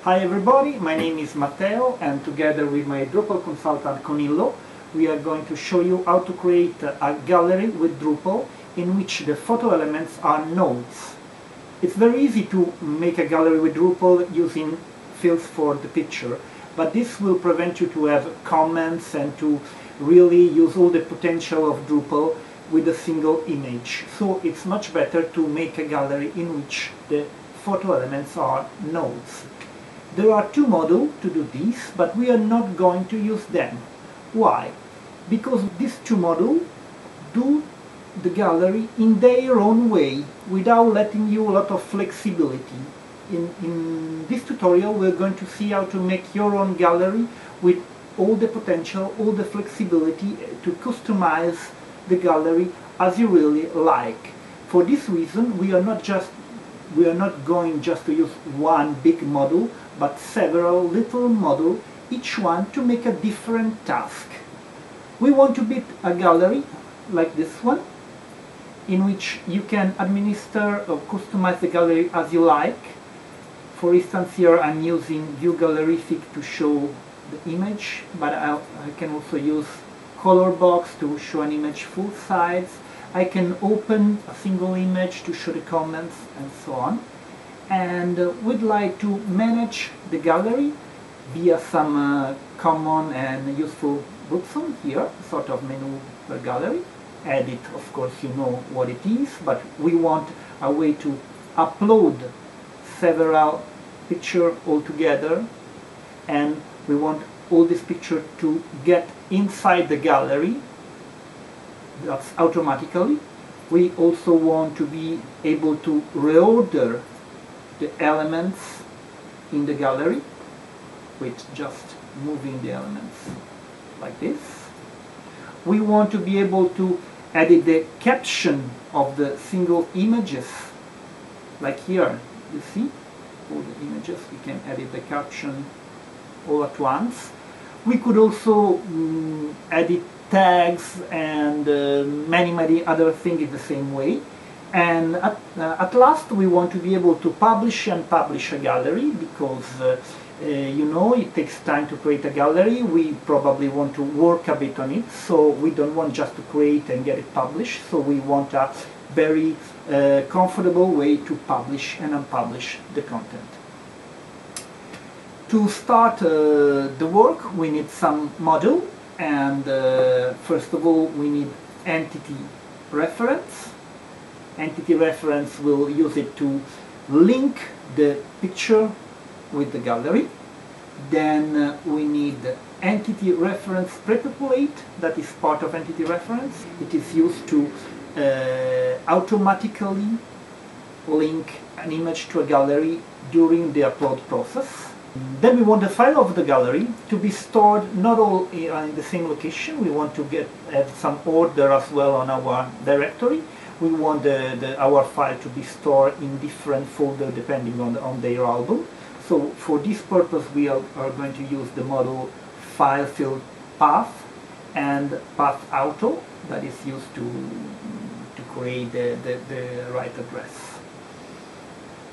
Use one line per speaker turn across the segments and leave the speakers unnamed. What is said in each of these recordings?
Hi everybody, my name is Matteo, and together with my Drupal consultant Conillo we are going to show you how to create a gallery with Drupal in which the photo elements are nodes. It's very easy to make a gallery with Drupal using fields for the picture, but this will prevent you to have comments and to really use all the potential of Drupal with a single image. So it's much better to make a gallery in which the photo elements are nodes. There are two models to do this, but we are not going to use them. Why? Because these two models do the gallery in their own way, without letting you a lot of flexibility. In this tutorial we're going to see how to make your own gallery with all the potential, all the flexibility to customize the gallery as you really like. For this reason we are not going just to use one big model, but several little models, each one to make a different task. We want to build a gallery like this one, in which you can administer or customize the gallery as you like. For instance, here I'm using View Gallerific to show the image, but I can also use Color Box to show an image full size. I can open a single image to show the comments and so on. And we'd like to manage the gallery via some common and useful buttons here, sort of menu per gallery. Edit, of course, you know what it is, but we want a way to upload several pictures all together, and we want all these pictures to get inside the gallery. That's automatically. We also want to be able to reorder the elements in the gallery with just moving the elements like this. We want to be able to edit the caption of the single images, like here, you see all the images, we can edit the caption all at once. We could also edit tags and many other things in the same way. And at last we want to be able to publish and publish a gallery, because you know, it takes time to create a gallery. We probably want to work a bit on it, so we don't want just to create and get it published. So we want a very comfortable way to publish and unpublish the content. To start the work we need some model, and first of all we need entity reference. Entity reference will use it to link the picture with the gallery. Then we need entity reference prepopulate, that is part of entity reference. It is used to automatically link an image to a gallery during the upload process. Then we want the file of the gallery to be stored not all in the same location. We want to have some order as well on our directory. We want our file to be stored in different folders depending on their album. So for this purpose we are going to use the model file field path and path auto, that is used to create the right address.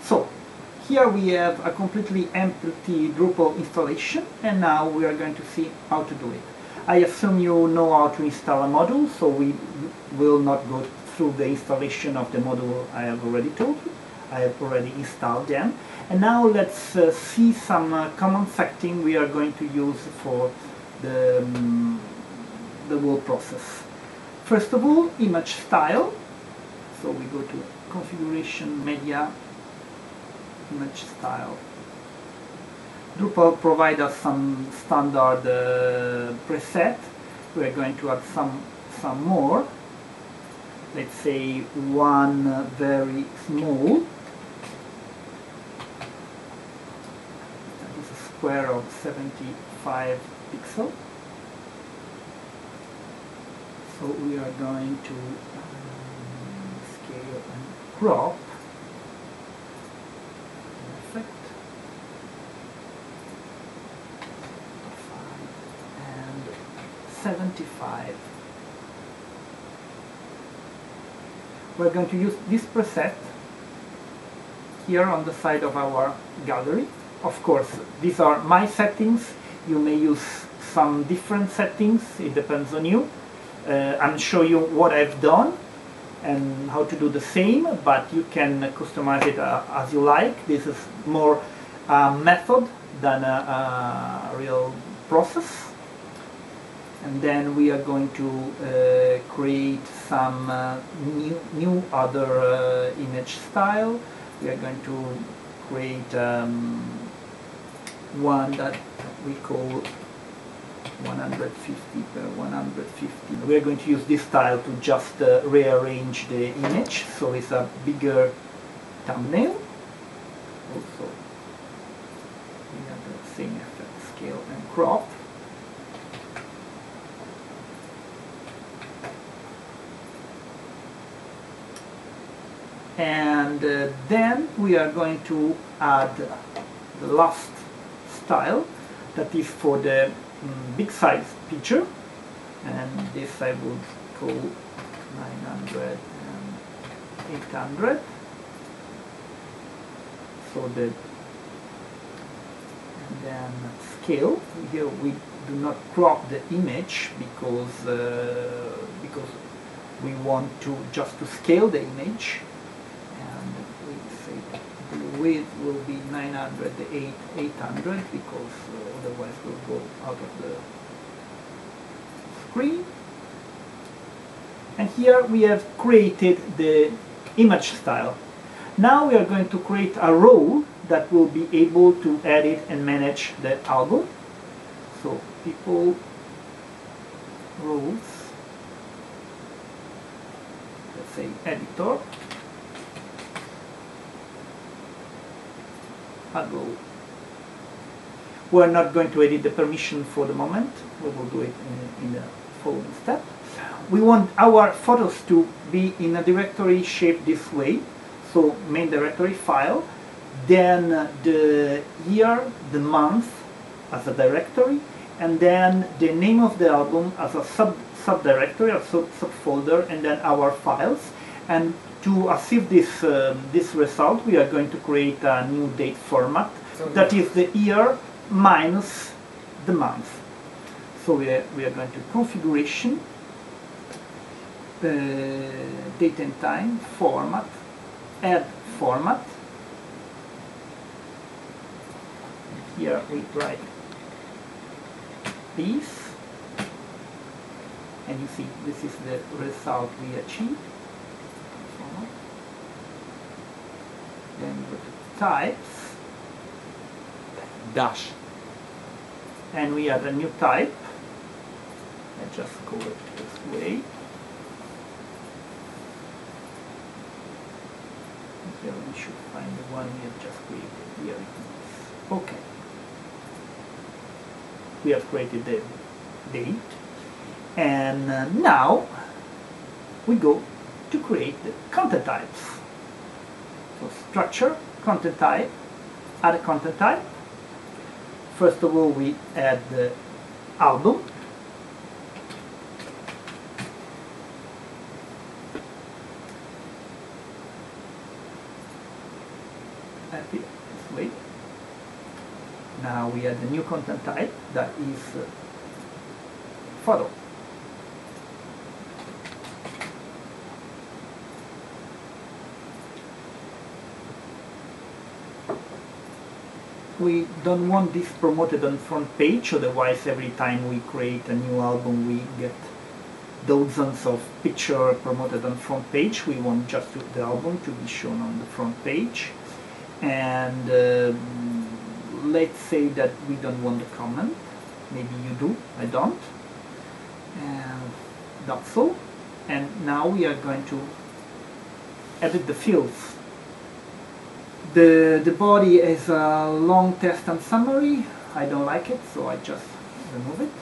So here we have a completely empty Drupal installation, and now we are going to see how to do it. I assume you know how to install a module, so we will not go through the installation of the module. I have already told you. I have already installed them. And now let's see some common setting we are going to use for the whole process. First of all, image style. So we go to configuration, media, image style. Drupal provides us some standard preset. We're going to add some more. Let's say one very small. That is a square of 75 pixels. So we are going to scale and crop. Perfect. And 75. We're going to use this preset here on the side of our gallery. of course, these are my settings. You may use some different settings, it depends on you. I'm showing you what I've done and how to do the same, but you can customize it as you like. This is more a method than a real process. And then we are going to create some new other image style. We are going to create one that we call 150 per 150. We are going to use this style to just rearrange the image, so it's a bigger thumbnail. Also, we have the same effect, scale and crop. And then we are going to add the last style, that is for the big size picture, and this I would call 900 and 800. So and then scale. Here we do not crop the image because we want to just to scale the image. The width will be 900, 800, because otherwise we'll go out of the screen. And here we have created the image style. Now we are going to create a role that will be able to edit and manage the album. So people, roles, let's say editor. We're not going to edit the permission for the moment. We will do it in the following step. We want our photos to be in a directory shaped this way. So main directory file, then the year, the month as a directory, and then the name of the album as a subdirectory or subfolder, and then our files. And to achieve this result, we are going to create a new date format, that is the year minus the month. So we are going to configuration, date and time, format, add format. Here we write this, and you see this is the result we achieved. Then go to types,
dash,
and we add a new type. I just call it this way. Here we should find the one we have just created. Here it is. Okay. We have created the date, and now we go to create the content types. So structure, content type, add a content type. First of all, we add the album. This way. Now we add the new content type, that is photo. We don't want this promoted on front page, otherwise every time we create a new album we get dozens of pictures promoted on front page. We want just the album to be shown on the front page. And let's say that we don't want a comment. Maybe you do, I don't. And that's all. And now we are going to edit the fields. The body is a long text and summary. I don't like it, so I just remove it.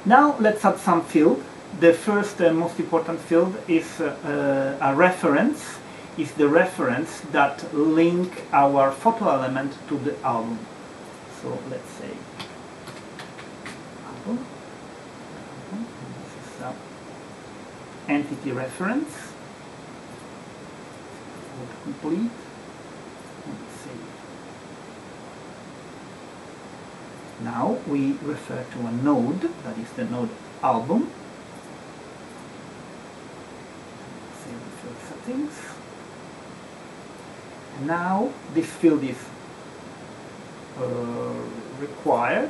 Now let's add some field. The first and most important field is a reference. Is the reference that link our photo element to the album. So let's say album. This is an entity reference. Complete. Now we refer to a node, that is the node album. Save the field settings. And now this field is required,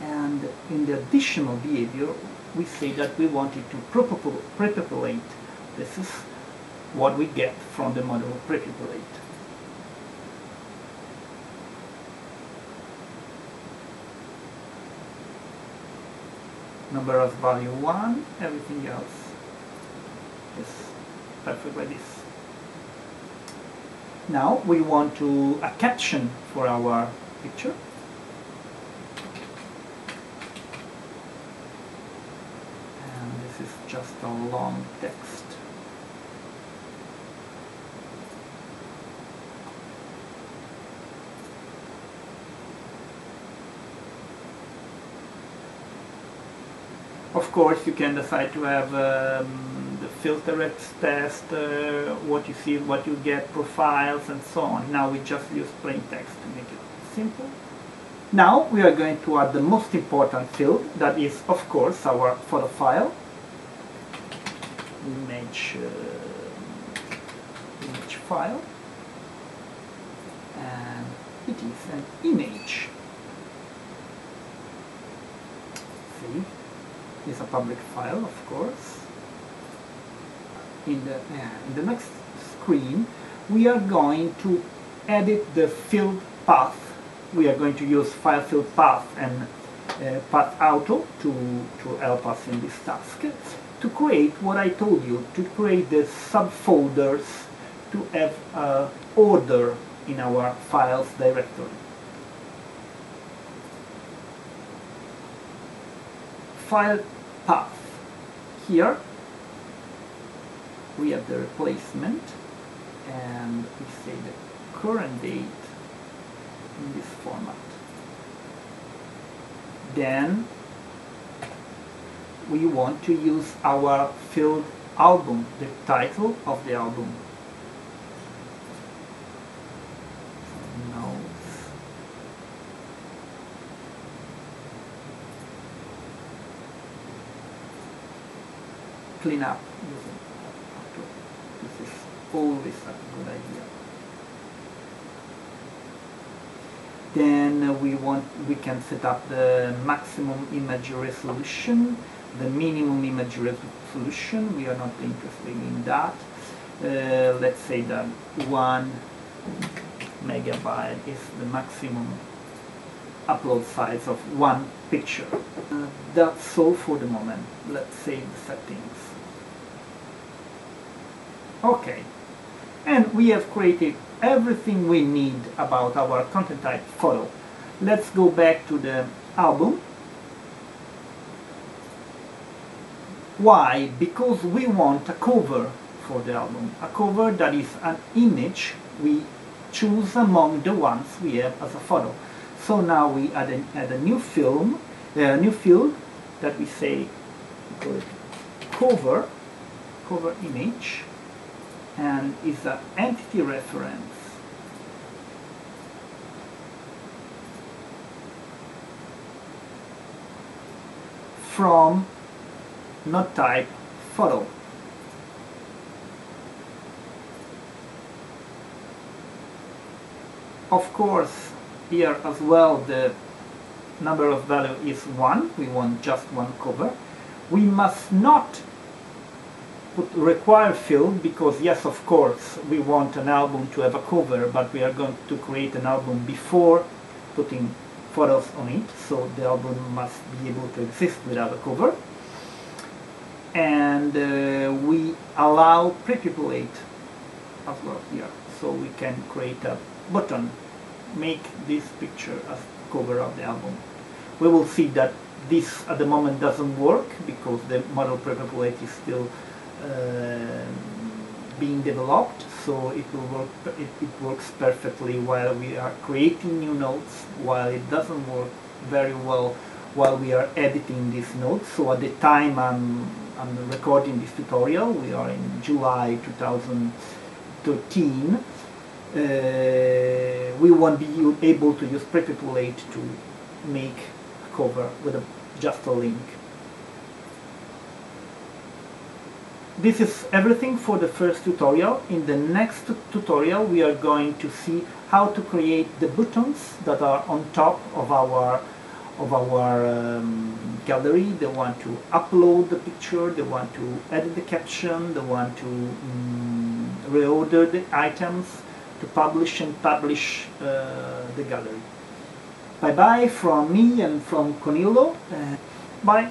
and in the additional behavior we say that we want it to prepopulate. This is what we get from the module prepopulate. Number as value 1, everything else is perfect like this. Now we want to a caption for our picture. And this is just a long text. Of course, you can decide to have the filter test, what you see, what you get, profiles, and so on. Now we just use plain text to make it simple. Now we are going to add the most important field, that is, of course, our photo file. Image file. And it is an image. See? Is a public file, of course. In the next screen, we are going to edit the field path. We are going to use file field path and path auto to help us in this task, to create what I told you, to create the subfolders, to have order in our files directory. File path. Here we have the replacement, and we say the current date in this format. Then we want to use our field album, the title of the album. Clean up using auto. This is always a good idea. Then we can set up the maximum image resolution, the minimum image resolution. We are not interested in that. Let's say that 1 megabyte is the maximum upload size of one picture. That's all for the moment. Let's save the settings. Okay, and we have created everything we need about our content type photo. Let's go back to the album. Why? Because we want a cover for the album. A cover that is an image we choose among the ones we have as a photo. So now we add a new field that we say, we call it cover image, and is an entity reference from node type photo. Of course, here as well the number of value is 1. We want just one cover. We must not put require field, because yes, of course, we want an album to have a cover, but we are going to create an album before putting photos on it, so the album must be able to exist without a cover. And we allow prepopulate as well here, so we can create a button, make this picture as cover of the album. We will see that this at the moment doesn't work because the model prepopulate is still being developed, so it will work. It works perfectly while we are creating new nodes, while it doesn't work very well while we are editing these nodes. So at the time I'm recording this tutorial, we are in July 2013, we won't be able to use Prepopulate to make a cover with just a link. This is everything for the first tutorial. In the next tutorial we are going to see how to create the buttons that are on top of our gallery. They want to upload the picture, they want to edit the caption, they want to reorder the items, to publish the gallery. Bye bye from me and from Conillo. Bye.